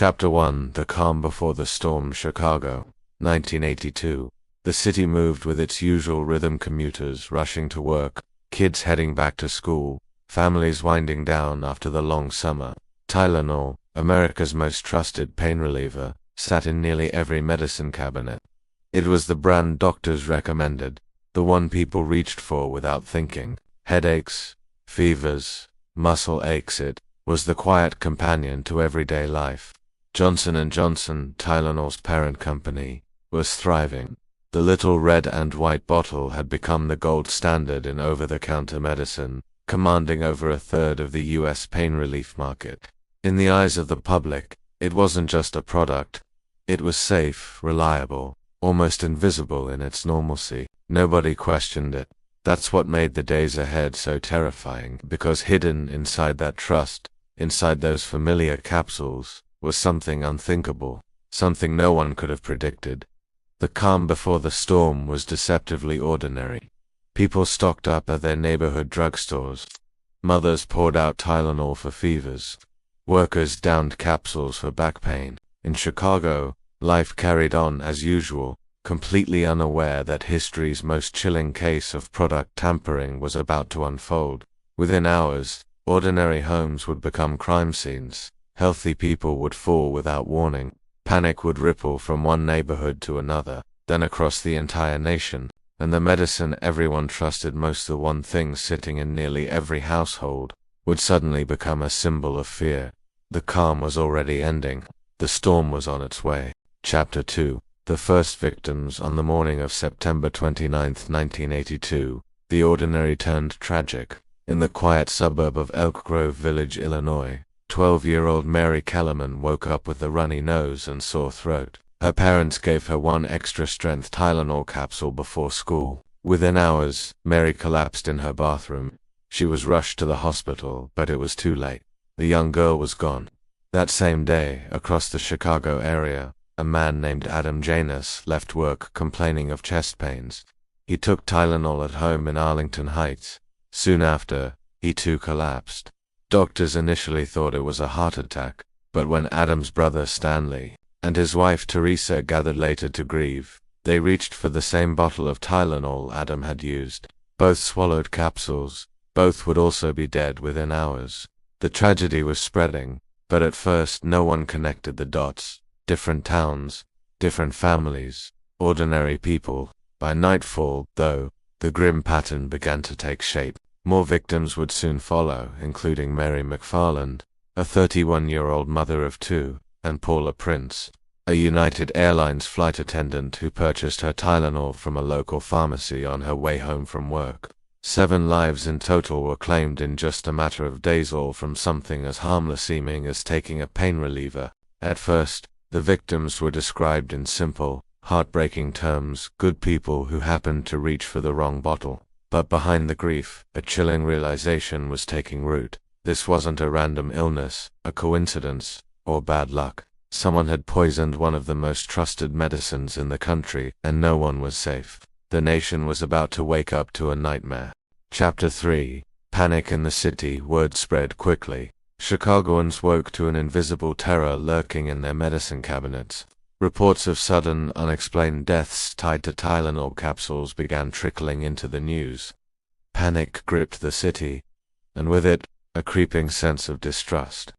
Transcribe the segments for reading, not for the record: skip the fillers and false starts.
Chapter 1: The Calm Before the Storm. Chicago, 1982. The city moved with its usual rhythm: commuters rushing to work, kids heading back to school, families winding down after the long summer. Tylenol, America's most trusted pain reliever, sat in nearly every medicine cabinet. It was the brand doctors recommended, the one people reached for without thinking. Headaches, fevers, muscle aches. It was the quiet companion to everyday life. Johnson & Johnson, Tylenol's parent company, was thriving. The little red and white bottle had become the gold standard in over-the-counter medicine, commanding over a third of the U.S. pain relief market. In the eyes of the public, it wasn't just a product. It was safe, reliable, almost invisible in its normalcy. Nobody questioned it. That's what made the days ahead so terrifying, because hidden inside that trust, inside those familiar capsules, was something unthinkable, something no one could have predicted. The calm before the storm was deceptively ordinary. People stocked up at their neighborhood drugstores. Mothers poured out Tylenol for fevers. Workers downed capsules for back pain. In Chicago, life carried on as usual, completely unaware that history's most chilling case of product tampering was about to unfold. Within hours, ordinary homes would become crime scenes. Healthy people would fall without warning. Panic would ripple from one neighborhood to another, then across the entire nation, and the medicine everyone trusted most, the one thing sitting in nearly every household, would suddenly become a symbol of fear. The calm was already ending. The storm was on its way. Chapter 2: The first victims. On the morning of September 29, 1982, the ordinary turned tragic. In the quiet suburb of Elk Grove Village, Illinois, 12-year-old Mary Kellerman woke up with a runny nose and sore throat. Her parents gave her one extra-strength Tylenol capsule before school. Within hours, Mary collapsed in her bathroom. She was rushed to the hospital, but it was too late. The young girl was gone. That same day, across the Chicago area, a man named Adam Janus left work complaining of chest pains. He took Tylenol at home in Arlington Heights. Soon after, he too collapsed. Doctors initially thought it was a heart attack, but when Adam's brother Stanley and his wife Teresa gathered later to grieve, they reached for the same bottle of Tylenol Adam had used. Both swallowed capsules. Both would also be dead within hours. The tragedy was spreading, but at first no one connected the dots. Different towns, different families, ordinary people. By nightfall, though, the grim pattern began to take shape. More victims would soon follow, including Mary McFarland, a 31-year-old mother of two, and Paula Prince, a United Airlines flight attendant who purchased her Tylenol from a local pharmacy on her way home from work. 7 lives in total were claimed in just a matter of days, all from something as harmless seeming as taking a pain reliever. At first, the victims were described in simple, heartbreaking terms: good people who happened to reach for the wrong bottle. But behind the grief, a chilling realization was taking root. This wasn't a random illness, a coincidence, or bad luck. Someone had poisoned one of the most trusted medicines in the country, and no one was safe. The nation was about to wake up to a nightmare. Chapter 3: Panic in the city. Word spread quickly. Chicagoans woke to an invisible terror lurking in their medicine cabinets. Reports of sudden, unexplained deaths tied to Tylenol capsules began trickling into the news. Panic gripped the city, and with it, a creeping sense of distrust.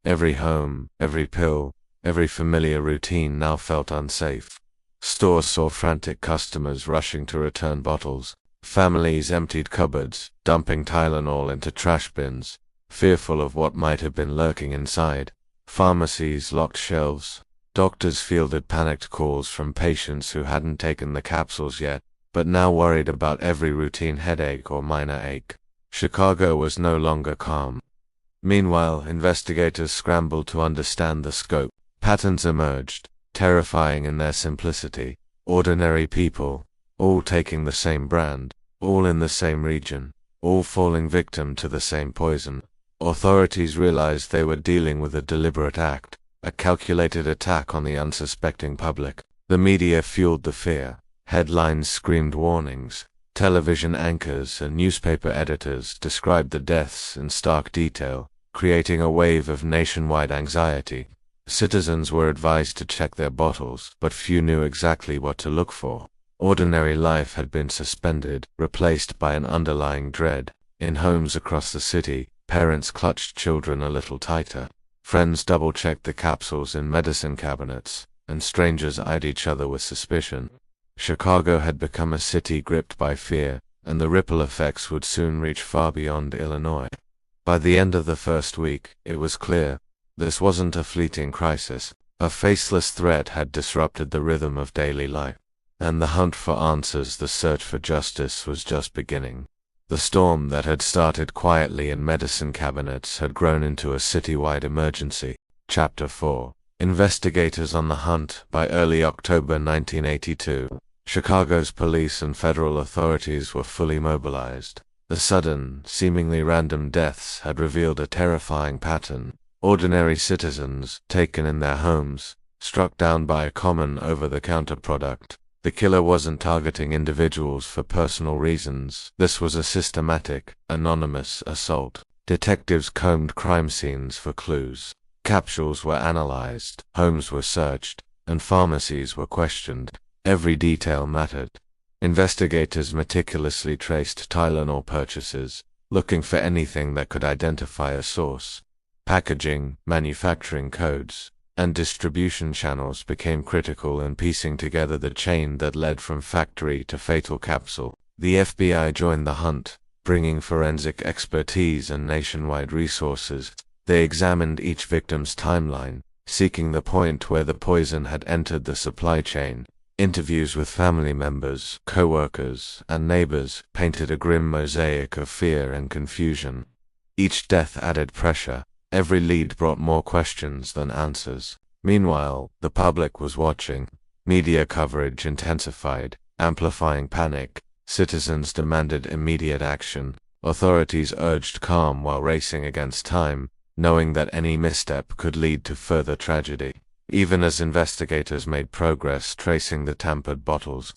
Every home, every pill, every familiar routine now felt unsafe. Stores saw frantic customers rushing to return bottles. Families emptied cupboards, dumping Tylenol into trash bins, fearful of what might have been lurking inside. Pharmacies locked shelves. Doctors fielded panicked calls from patients who hadn't taken the capsules yet, but now worried about every routine headache or minor ache. Chicago was no longer calm. Meanwhile, investigators scrambled to understand the scope. Patterns emerged, terrifying in their simplicity. Ordinary people, all taking the same brand, all in the same region, all falling victim to the same poison. Authorities realized they were dealing with a deliberate act, a calculated attack on the unsuspecting public. The media fueled the fear. Headlines screamed warnings. Television anchors and newspaper editors described the deaths in stark detail, creating a wave of nationwide anxiety. Citizens were advised to check their bottles, but few knew exactly what to look for. Ordinary life had been suspended, replaced by an underlying dread. In homes across the city, parents clutched children a little tighter. Friends double-checked the capsules in medicine cabinets, and strangers eyed each other with suspicion. Chicago had become a city gripped by fear, and the ripple effects would soon reach far beyond Illinois. By the end of the first week, it was clear this wasn't a fleeting crisis. A faceless threat had disrupted the rhythm of daily life, and the hunt for answers, the search for justice, was just beginning. The storm that had started quietly in medicine cabinets had grown into a citywide emergency. Chapter 4. Investigators on the hunt. By early October 1982, Chicago's police and federal authorities were fully mobilized. The sudden, seemingly random deaths had revealed a terrifying pattern. Ordinary citizens, taken in their homes, struck down by a common over-the-counter product. The killer wasn't targeting individuals for personal reasons. This was a systematic, anonymous assault. Detectives combed crime scenes for clues. Capsules were analyzed, homes were searched, and pharmacies were questioned. Every detail mattered. Investigators meticulously traced Tylenol purchases, looking for anything that could identify a source. Packaging, manufacturing codes, and distribution channels became critical in piecing together the chain that led from factory to fatal capsule. The FBI joined the hunt, bringing forensic expertise and nationwide resources. They examined each victim's timeline, seeking the point where the poison had entered the supply chain. Interviews with family members, co-workers, and neighbors painted a grim mosaic of fear and confusion. Each death added pressure. Every lead brought more questions than answers. Meanwhile, the public was watching. Media coverage intensified, amplifying panic. Citizens demanded immediate action. Authorities urged calm while racing against time, knowing that any misstep could lead to further tragedy. Even as investigators made progress tracing the tampered bottles,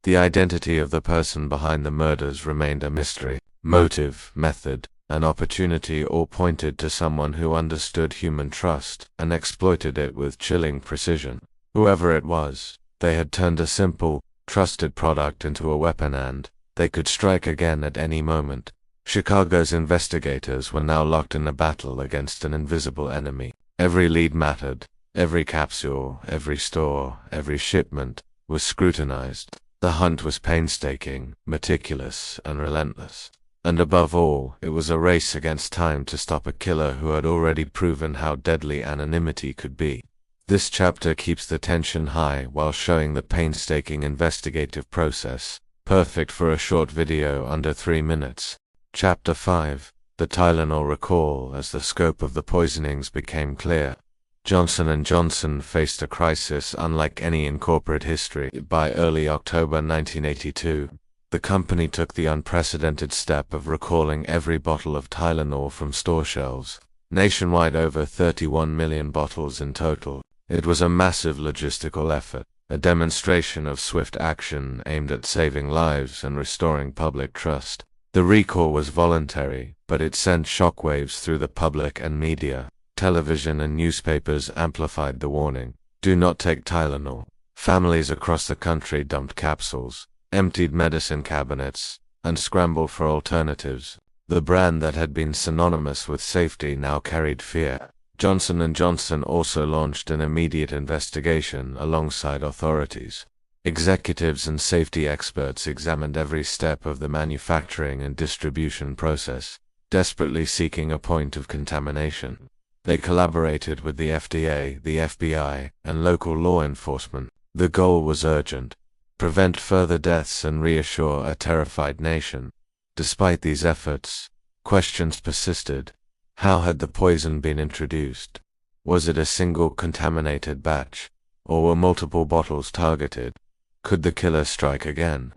the identity of the person behind the murders remained a mystery. Motive, method, and opportunity all pointed to someone who understood human trust and exploited it with chilling precision. Whoever it was, they had turned a simple, trusted product into a weapon, and they could strike again at any moment. Chicago's investigators were now locked in a battle against an invisible enemy. Every lead mattered. Every capsule, every store, every shipment was scrutinized. The hunt was painstaking, meticulous, and relentless. And above all, it was a race against time to stop a killer who had already proven how deadly anonymity could be. This chapter keeps the tension high while showing the painstaking investigative process, perfect for a short video under 3 minutes. Chapter 5. The Tylenol recall. As the scope of the poisonings became clear, Johnson & Johnson faced a crisis unlike any in corporate history. By early October 1982, the company took the unprecedented step of recalling every bottle of Tylenol from store shelves. Nationwide, over 31 million bottles in total. It was a massive logistical effort, a demonstration of swift action aimed at saving lives and restoring public trust. The recall was voluntary, but it sent shockwaves through the public and media. Television and newspapers amplified the warning. Do not take Tylenol. Families across the country dumped capsules, emptied medicine cabinets, and scrambled for alternatives. The brand that had been synonymous with safety now carried fear. Johnson & Johnson also launched an immediate investigation alongside authorities. Executives and safety experts examined every step of the manufacturing and distribution process, desperately seeking a point of contamination. They collaborated with the FDA, the FBI, and local law enforcement. The goal was urgent: prevent further deaths and reassure a terrified nation. Despite these efforts, questions persisted. How had the poison been introduced? Was it a single contaminated batch, or were multiple bottles targeted? Could the killer strike again?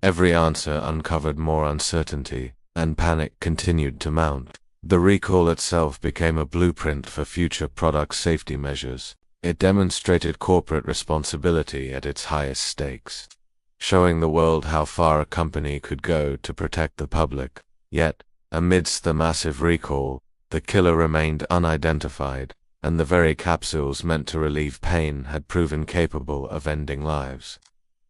Every answer uncovered more uncertainty, and panic continued to mount. The recall itself became a blueprint for future product safety measures. It demonstrated corporate responsibility at its highest stakes, showing the world how far a company could go to protect the public. Yet, amidst the massive recall, the killer remained unidentified. and the very capsules meant to relieve pain had proven capable of ending lives.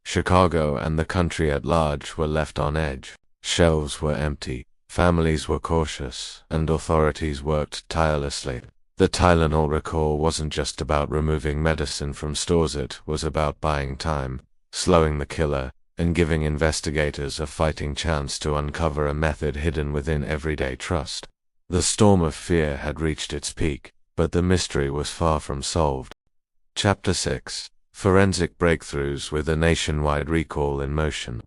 Chicago and the country at large were left on edge. Shelves were empty, families were cautious, and authorities worked tirelessly. The Tylenol recall wasn't just about removing medicine from stores, it was about buying time, slowing the killer, and giving investigators a fighting chance to uncover a method hidden within everyday trust. The storm of fear had reached its peak, but the mystery was far from solved. Chapter 6: Forensic Breakthroughs with a Nationwide Recall in Motion.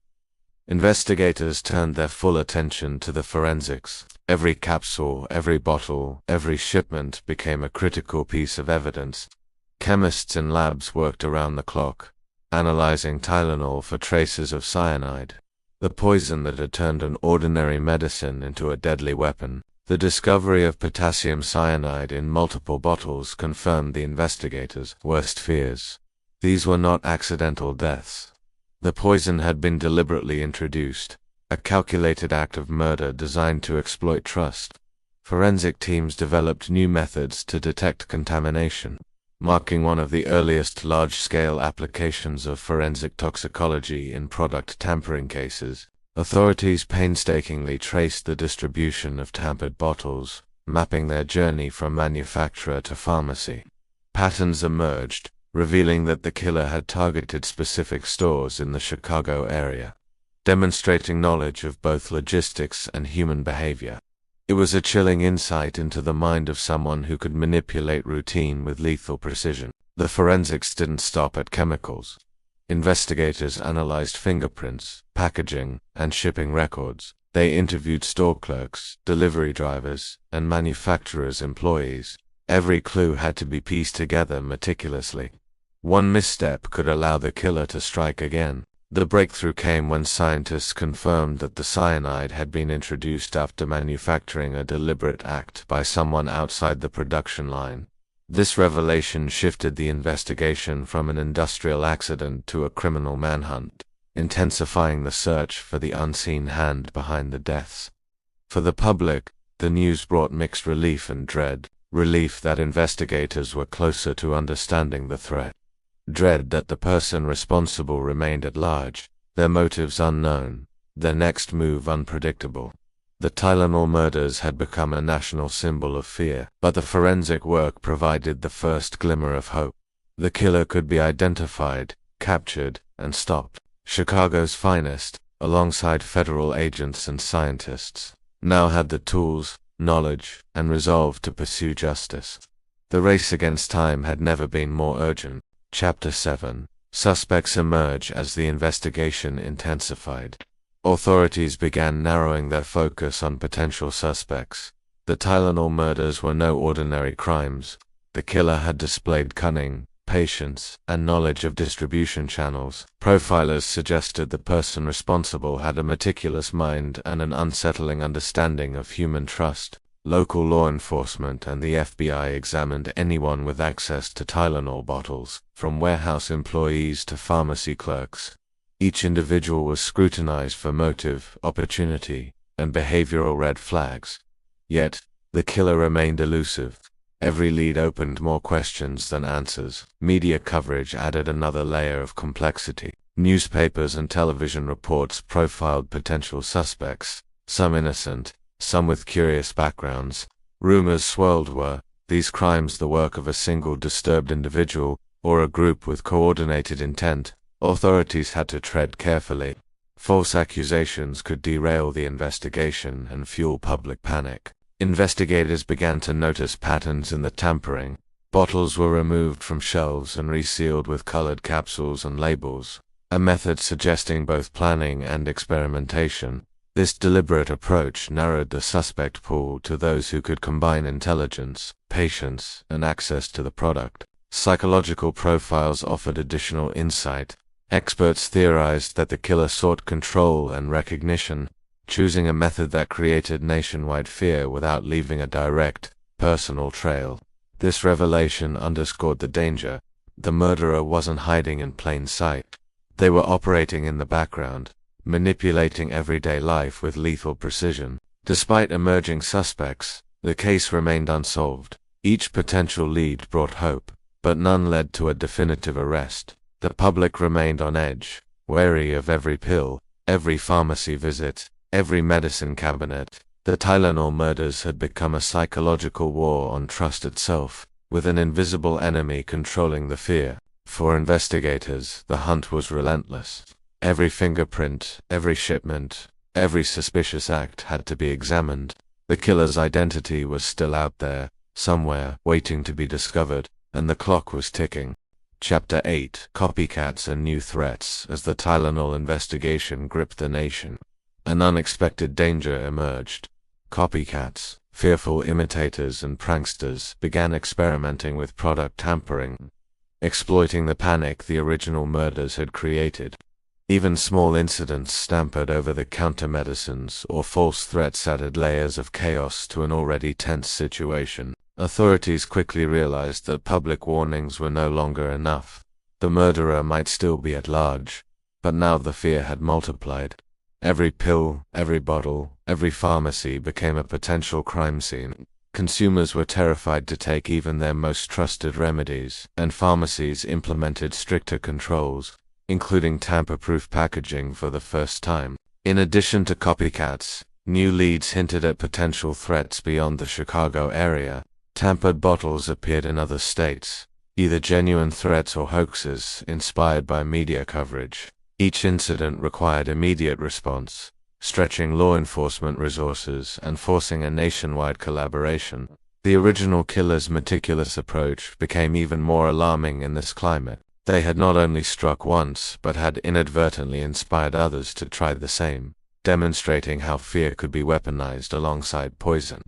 Investigators turned their full attention to the forensics. Every capsule, every bottle, every shipment became a critical piece of evidence. Chemists in labs worked around the clock, analyzing Tylenol for traces of cyanide, the poison that had turned an ordinary medicine into a deadly weapon. The discovery of potassium cyanide in multiple bottles confirmed the investigators' worst fears. These were not accidental deaths. The poison had been deliberately introduced, a calculated act of murder designed to exploit trust. Forensic teams developed new methods to detect contamination, marking one of the earliest large-scale applications of forensic toxicology in product tampering cases. Authorities painstakingly traced the distribution of tampered bottles, mapping their journey from manufacturer to pharmacy. Patterns emerged, revealing that the killer had targeted specific stores in the Chicago area, demonstrating knowledge of both logistics and human behavior. It was a chilling insight into the mind of someone who could manipulate routine with lethal precision. The forensics didn't stop at chemicals. Investigators analyzed fingerprints, packaging, and shipping records. They interviewed store clerks, delivery drivers, and manufacturers' employees. Every clue had to be pieced together meticulously. One misstep could allow the killer to strike again. The breakthrough came when scientists confirmed that the cyanide had been introduced after manufacturing, a deliberate act by someone outside the production line. This revelation shifted the investigation from an industrial accident to a criminal manhunt, intensifying the search for the unseen hand behind the deaths. For the public, the news brought mixed relief and dread. Relief that investigators were closer to understanding the threat. Dread that the person responsible remained at large, their motives unknown, their next move unpredictable. The Tylenol murders had become a national symbol of fear, but the forensic work provided the first glimmer of hope. The killer could be identified, captured, and stopped. Chicago's finest, alongside federal agents and scientists, now had the tools, knowledge, and resolve to pursue justice. The race against time had never been more urgent. Chapter 7: Suspects emerge as the investigation intensified. Authorities began narrowing their focus on potential suspects. The Tylenol murders were no ordinary crimes. The killer had displayed cunning, patience, and knowledge of distribution channels. Profilers suggested the person responsible had a meticulous mind and an unsettling understanding of human trust. Local law enforcement and the FBI examined anyone with access to Tylenol bottles, from warehouse employees to pharmacy clerks. Each individual was scrutinized for motive, opportunity, and behavioral red flags. Yet, the killer remained elusive. Every lead opened more questions than answers. Media coverage added another layer of complexity. Newspapers and television reports profiled potential suspects, some innocent, some with curious backgrounds. Rumors swirled: were these crimes the work of a single disturbed individual, or a group with coordinated intent? Authorities had to tread carefully. False accusations could derail the investigation and fuel public panic. Investigators began to notice patterns in the tampering. Bottles were removed from shelves and resealed with colored capsules and labels, a method suggesting both planning and experimentation. This deliberate approach narrowed the suspect pool to those who could combine intelligence, patience, and access to the product. Psychological profiles offered additional insight. Experts theorized that the killer sought control and recognition, choosing a method that created nationwide fear without leaving a direct, personal trail. This revelation underscored the danger. The murderer wasn't hiding in plain sight. They were operating in the background, manipulating everyday life with lethal precision. Despite emerging suspects, the case remained unsolved. Each potential lead brought hope, but none led to a definitive arrest. The public remained on edge, wary of every pill, every pharmacy visit, every medicine cabinet. The Tylenol murders had become a psychological war on trust itself, with an invisible enemy controlling the fear. For investigators, the hunt was relentless. Every fingerprint, every shipment, every suspicious act had to be examined. The killer's identity was still out there, somewhere, waiting to be discovered, and the clock was ticking. Chapter 8: Copycats and New Threats. As the Tylenol investigation gripped the nation, an unexpected danger emerged. Copycats, fearful imitators and pranksters, began experimenting with product tampering, exploiting the panic the original murders had created. Even small incidents stampered over-the-counter medicines or false threats added layers of chaos to an already tense situation. Authorities quickly realized that public warnings were no longer enough. The murderer might still be at large, but now the fear had multiplied. Every pill, every bottle, every pharmacy became a potential crime scene. Consumers were terrified to take even their most trusted remedies, and pharmacies implemented stricter controls, including tamper-proof packaging for the first time. In addition to copycats, new leads hinted at potential threats beyond the Chicago area. Tampered bottles appeared in other states, either genuine threats or hoaxes inspired by media coverage. Each incident required immediate response, stretching law enforcement resources and forcing a nationwide collaboration. The original killer's meticulous approach became even more alarming in this climate. They had not only struck once, but had inadvertently inspired others to try the same, demonstrating how fear could be weaponized alongside poison.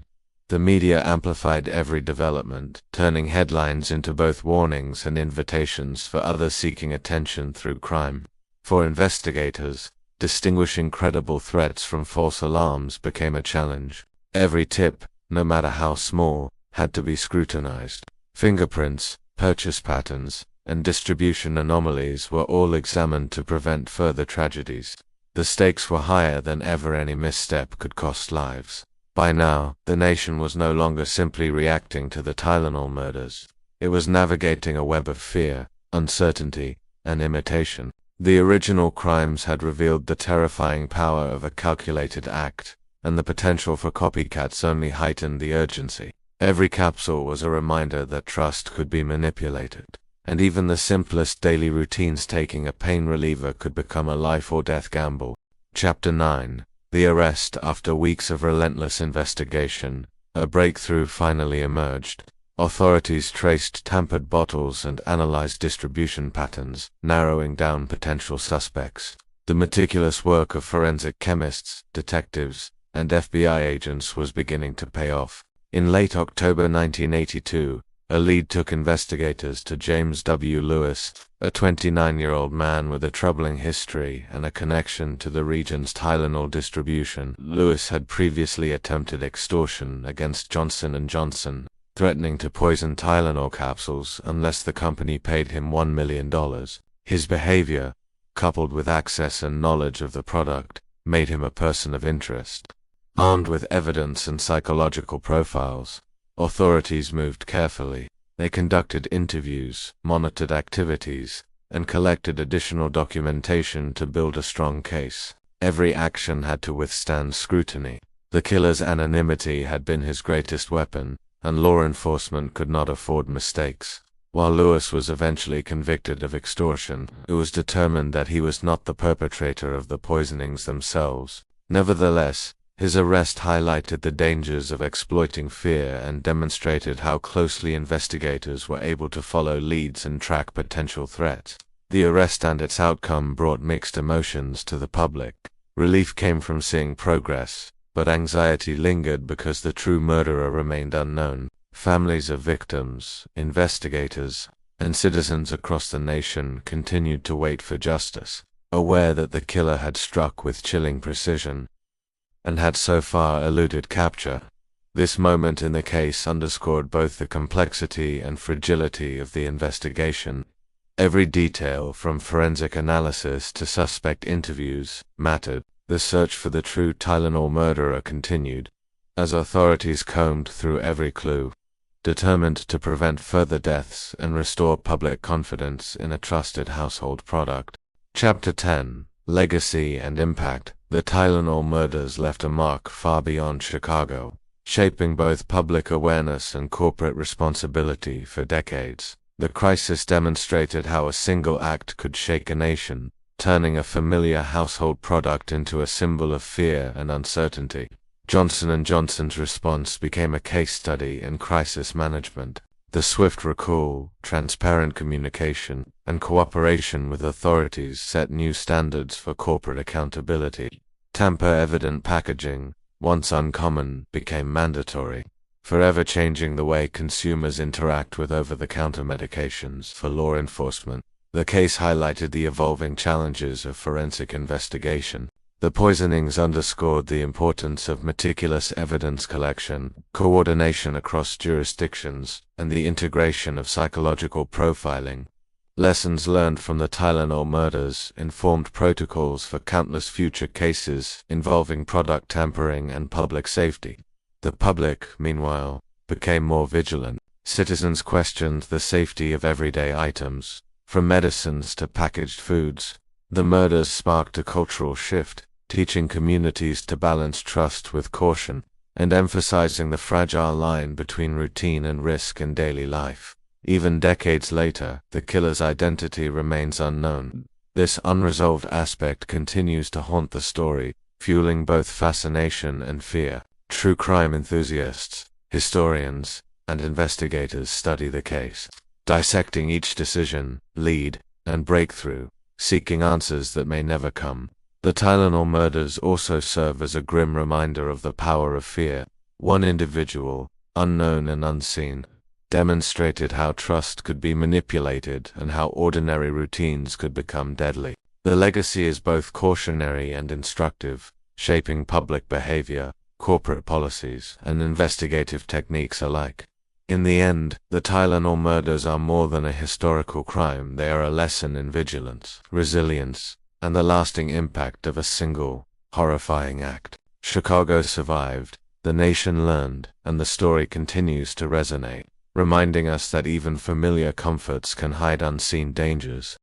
The media amplified every development, turning headlines into both warnings and invitations for others seeking attention through crime. For investigators, distinguishing credible threats from false alarms became a challenge. Every tip, no matter how small, had to be scrutinized. Fingerprints, purchase patterns, and distribution anomalies were all examined to prevent further tragedies. The stakes were higher than ever. Any misstep could cost lives. By now, the nation was no longer simply reacting to the Tylenol murders. It was navigating a web of fear, uncertainty, and imitation. The original crimes had revealed the terrifying power of a calculated act, and the potential for copycats only heightened the urgency. Every capsule was a reminder that trust could be manipulated, and even the simplest daily routines, taking a pain reliever, could become a life-or-death gamble. Chapter 9: The Arrest. After weeks of relentless investigation, a breakthrough finally emerged. Authorities traced tampered bottles and analyzed distribution patterns, narrowing down potential suspects. The meticulous work of forensic chemists, detectives, and FBI agents was beginning to pay off. In late October 1982, a lead took investigators to James W. Lewis, a 29-year-old man with a troubling history and a connection to the region's Tylenol distribution. Lewis had previously attempted extortion against Johnson & Johnson, threatening to poison Tylenol capsules unless the company paid him $1 million. His behavior, coupled with access and knowledge of the product, made him a person of interest. Armed with evidence and psychological profiles, authorities moved carefully. They conducted interviews, monitored activities, and collected additional documentation to build a strong case. Every action had to withstand scrutiny. The killer's anonymity had been his greatest weapon, and law enforcement could not afford mistakes. While Lewis was eventually convicted of extortion, it was determined that he was not the perpetrator of the poisonings themselves. Nevertheless, his arrest highlighted the dangers of exploiting fear and demonstrated how closely investigators were able to follow leads and track potential threats. The arrest and its outcome brought mixed emotions to the public. Relief came from seeing progress, but anxiety lingered because the true murderer remained unknown. Families of victims, investigators, and citizens across the nation continued to wait for justice, aware that the killer had struck with chilling precision and had so far eluded capture. This moment in the case underscored both the complexity and fragility of the investigation. Every detail, from forensic analysis to suspect interviews, mattered. The search for the true Tylenol murderer continued, as authorities combed through every clue. determined to prevent further deaths and restore public confidence in a trusted household product. Chapter 10: Legacy and Impact. The Tylenol murders left a mark far beyond Chicago, shaping both public awareness and corporate responsibility for decades. The crisis demonstrated how a single act could shake a nation, turning a familiar household product into a symbol of fear and uncertainty. Johnson & Johnson's response became a case study in crisis management. The swift recall, transparent communication, and cooperation with authorities set new standards for corporate accountability. Tamper-evident packaging, once uncommon, became mandatory, forever changing the way consumers interact with over-the-counter medications. For law enforcement, the case highlighted the evolving challenges of forensic investigation. The Poisonings underscored the importance of meticulous evidence collection, coordination across jurisdictions, and the integration of psychological profiling. Lessons learned from the Tylenol murders informed protocols for countless future cases involving product tampering and public safety. The public, meanwhile, became more vigilant. Citizens questioned the safety of everyday items, from medicines to packaged foods. The murders sparked a cultural shift, teaching communities to balance trust with caution, and emphasizing the fragile line between routine and risk in daily life. Even decades later, the killer's identity remains unknown. This unresolved aspect continues to haunt the story, fueling both fascination and fear. True crime enthusiasts, historians, and investigators study the case, dissecting each decision, lead, and breakthrough, seeking answers that may never come. The Tylenol murders also serve as a grim reminder of the power of fear. One individual, unknown and unseen, demonstrated how trust could be manipulated and how ordinary routines could become deadly. The legacy is both cautionary and instructive, shaping public behavior, corporate policies, and investigative techniques alike. In the end, the Tylenol murders are more than a historical crime. They are a lesson in vigilance, resilience, and the lasting impact of a single, horrifying act. Chicago survived, the nation learned, and the story continues to resonate, reminding us that even familiar comforts can hide unseen dangers.